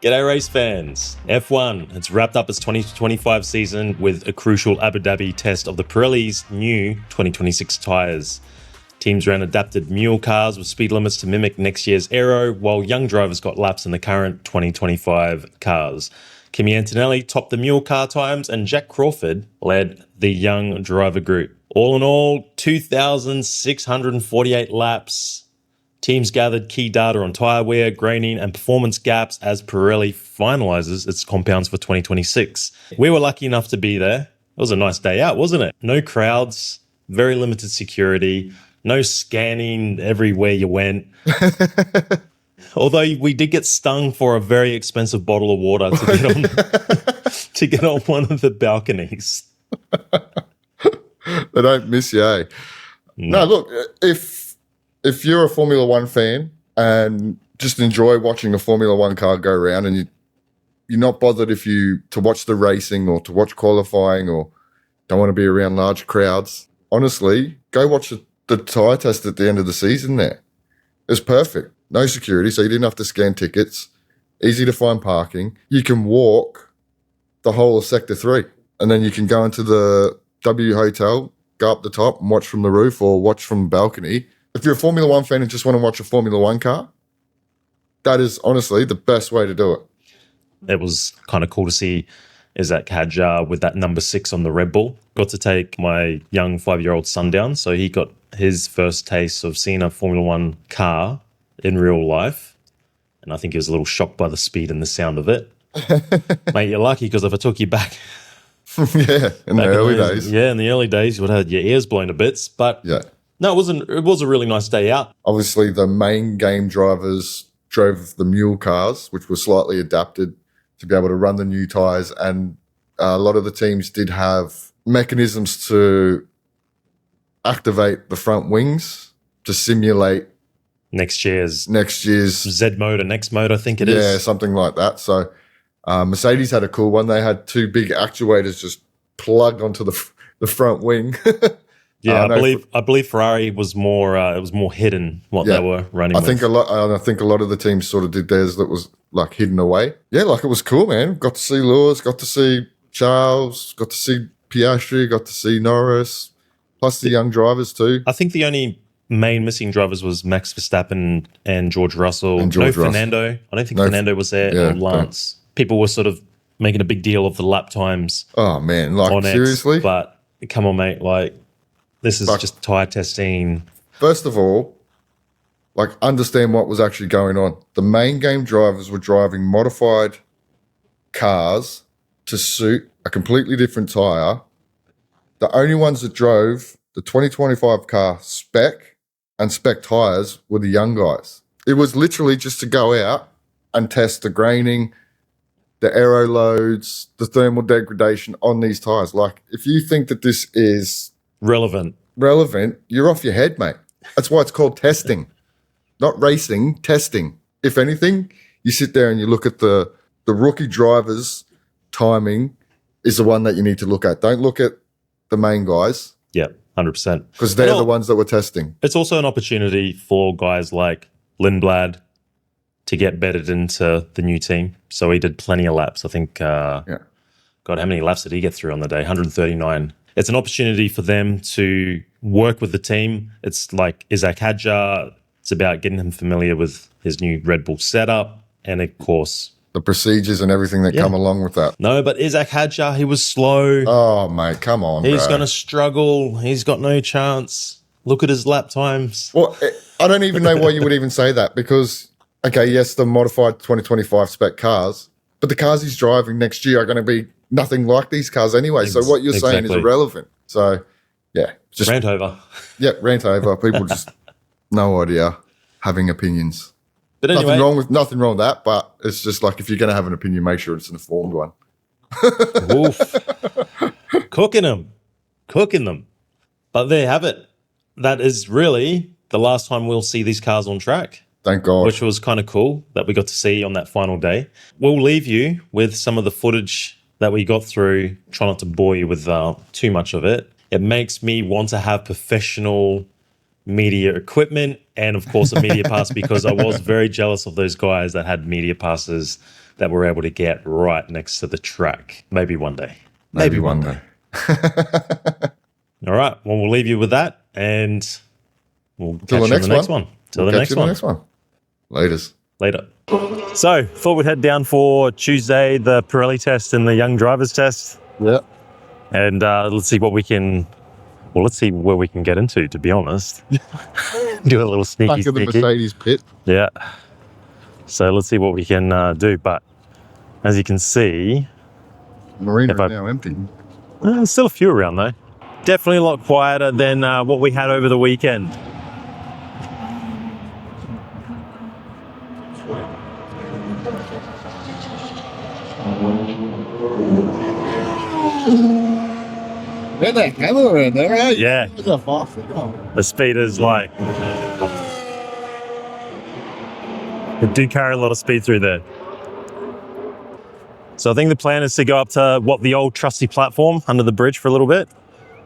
G'day race fans. F1, it's wrapped up its 2025 season with a crucial Abu Dhabi test of the Pirelli's new 2026 tyres. Teams ran adapted mule cars with speed limits to mimic next year's aero, while young drivers got laps in the current 2025 cars. Kimi Antonelli topped the mule car times and Jack Crawford led the young driver group. All in all, 2,648 laps. Teams gathered key data on tyre wear, graining, and performance gaps as Pirelli finalises its compounds for 2026. We were lucky enough to be there. It was a nice day out, wasn't it? No crowds, very limited security, no scanning everywhere you went. Although we did get stung for a very expensive bottle of water to get on one of the balconies. They don't miss you, eh? No, look, if you're a Formula One fan and just enjoy watching a Formula One car go around and you're not bothered to watch the racing or to watch qualifying or don't want to be around large crowds, honestly, go watch the tyre test at the end of the season there. It's perfect. No security, so you didn't have to scan tickets. Easy to find parking. You can walk the whole of Sector 3 and then you can go into the W Hotel, go up the top and watch from the roof or watch from the balcony. If you're a Formula One fan and just want to watch a Formula One car, that is honestly the best way to do it. It was kind of cool to see Isaac Hadjar with that number 6 on the Red Bull. Got to take my young 5-year-old son down, so he got his first taste of seeing a Formula One car in real life. And I think he was a little shocked by the speed and the sound of it. Mate, you're lucky because if I took you back... yeah, in the early days. Yeah, in the early days, you would have had your ears blown to bits. But yeah. No, it was a really nice day out. Obviously, the main game drivers drove the mule cars, which were slightly adapted to be able to run the new tyres. And a lot of the teams did have mechanisms to activate the front wings to simulate next year's Z mode or next mode, I think it is. Yeah, something like that. So Mercedes had a cool one. They had 2 big actuators just plugged onto the front wing. Yeah, I believe Ferrari was more. It was more hidden what they were running. I think a lot of the teams sort of did theirs that was like hidden away. Yeah, like it was cool, man. Got to see Lewis, got to see Charles, got to see Piastri, got to see Norris, plus the young drivers too. I think the only main missing drivers was Max Verstappen and George Russell. Fernando. I don't think Fernando was there. Or Lance. People were sort of making a big deal of the lap times. Oh man, like seriously? But come on, mate, like. This is just tyre testing. First of all, like understand what was actually going on. The main game drivers were driving modified cars to suit a completely different tyre. The only ones that drove the 2025 car spec and spec tyres were the young guys. It was literally just to go out and test the graining, the aero loads, the thermal degradation on these tyres. Like if you think that this is... relevant, you're off your head, mate. That's why it's called testing, not racing, testing. If anything, you sit there and you look at the rookie drivers' timing is the one that you need to look at. Don't look at the main guys. Yeah, 100%. Because they're the ones that were testing. It's also an opportunity for guys like Lindblad to get bedded into the new team. So he did plenty of laps. I think, God, how many laps did he get through on the day? 139. It's an opportunity for them to work with the team. It's like Isaac Hadjar. It's about getting him familiar with his new Red Bull setup and, of course, the procedures and everything that come along with that. No, but Isaac Hadjar, he was slow. Oh, mate, come on, He's going to struggle. He's got no chance. Look at his lap times. Well, I don't even know why you would even say that because, okay, yes, the modified 2025 spec cars, but the cars he's driving next year are going to be nothing like these cars anyway. So what you're saying is irrelevant. So, yeah. Just rant over. Yeah, rant over. People just no idea having opinions. But anyway. Nothing wrong with that, but it's just like if you're going to have an opinion, make sure it's an informed one. Oof. Cooking them. But there you have it. That is really the last time we'll see these cars on track. Thank God. Which was kind of cool that we got to see on that final day. We'll leave you with some of the footage that we got through. Try not to bore you with too much of it. It makes me want to have professional media equipment and, of course, a media pass because I was very jealous of those guys that had media passes that we're able to get right next to the track. Maybe one day. Maybe one day. All right. Well, we'll leave you with that, and we'll catch you on the next one. Till the next one. Laters. Later. So, thought we'd head down for Tuesday, the Pirelli test and the young drivers test. Yeah. And let's see what we can. Well, let's see where we can get into. To be honest, do a little sneaky. Back of the Mercedes pit. Yeah. So let's see what we can do. But as you can see, Marina is now empty. There's still a few around though. Definitely a lot quieter than what we had over the weekend. There's a hammer in there, eh? Yeah. The speed is like... It do carry a lot of speed through there. So I think the plan is to go up to the old trusty platform under the bridge for a little bit,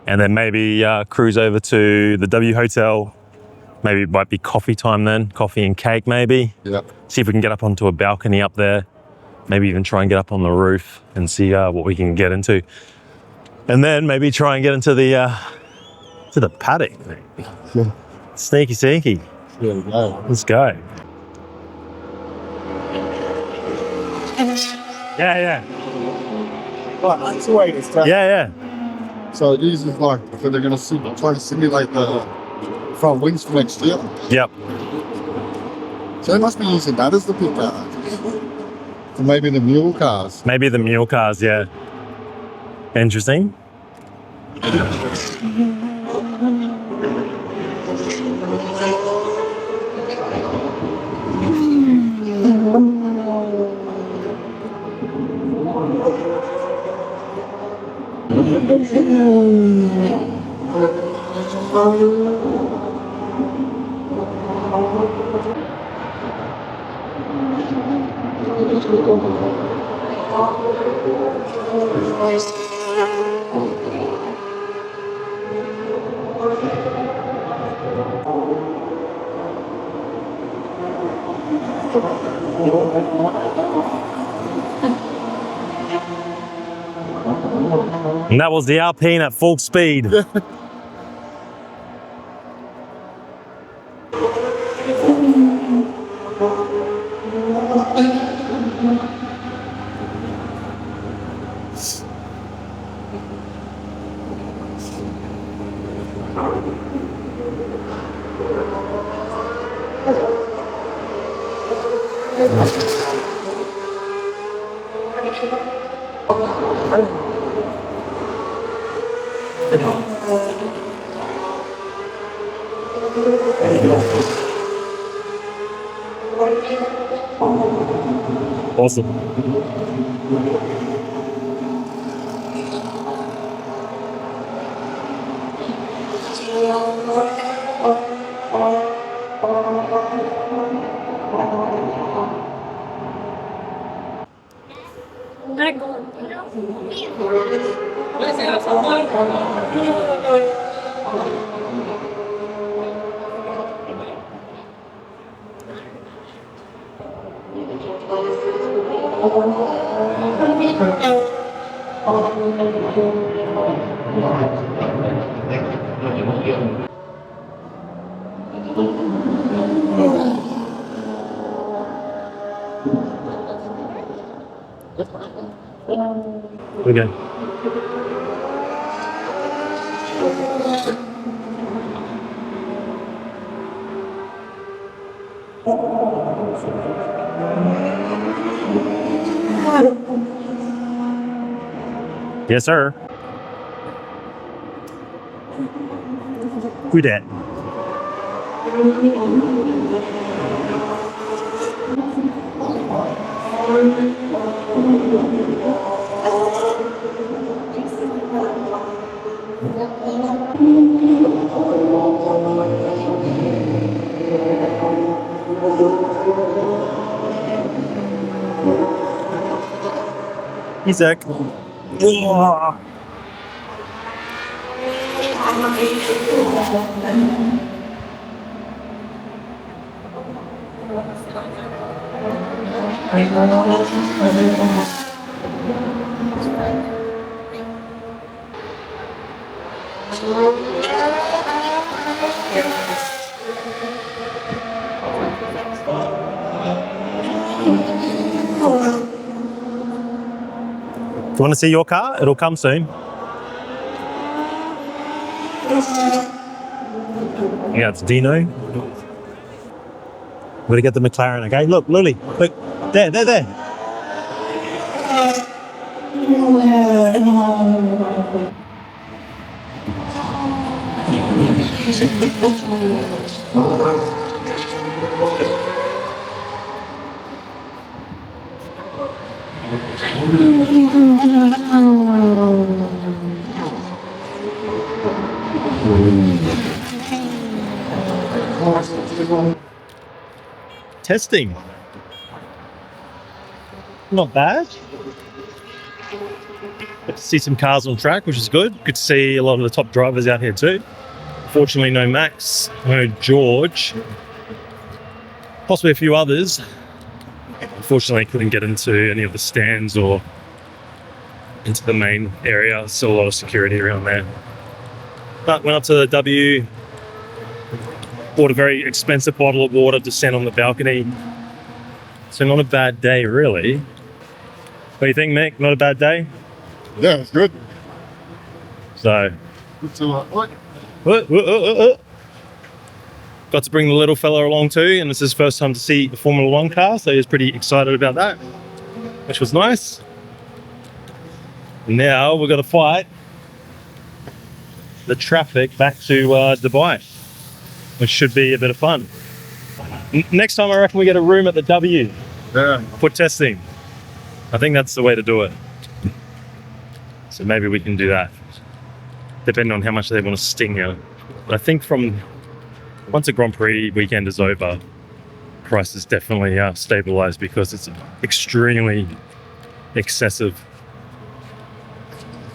and then maybe cruise over to the W Hotel. Maybe it might be coffee time then, coffee and cake maybe. Yep. See if we can get up onto a balcony up there. Maybe even try and get up on the roof and see what we can get into. And then maybe try and get into the paddock. Yeah. Sneaky. There we go. Let's go. Yeah. Right, that's the way it's done. Yeah. So it uses like, so they're going to try to simulate the front wings for next year. Yep. So they must be using that as the pit car. Or maybe the mule cars. Maybe the mule cars, yeah. Interesting. And that was the Alpine at full speed. Awesome. Okay. Yes, sir. Good at. Hey, Zach. Oh. Do you want to see your car? It'll come soon. Yeah, it's Dino. We're gonna get the McLaren, okay? Look, Lily, look, there. Testing. Not bad. Good to see some cars on track, which is good. Good to see a lot of the top drivers out here too. Fortunately, no Max, no George, possibly a few others. Unfortunately, couldn't get into any of the stands or into the main area. Still a lot of security around there. But went up to the W, bought a very expensive bottle of water to send on the balcony. So not a bad day, really. What do you think, Mick? Not a bad day? Yeah, it's good. So, What? got to bring the little fella along too, and this is his first time to see the Formula One car, so he was pretty excited about that, which was nice. Now we're going to fight the traffic back to Dubai, which should be a bit of fun. Next time I reckon we get a room at the W for testing. I think that's the way to do it. So maybe we can do that, depending on how much they want to sting you. But I think from once the Grand Prix weekend is over, prices definitely stabilized because it's extremely excessive.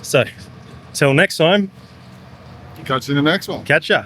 So, till next time. Catch you in the next one. Catch ya.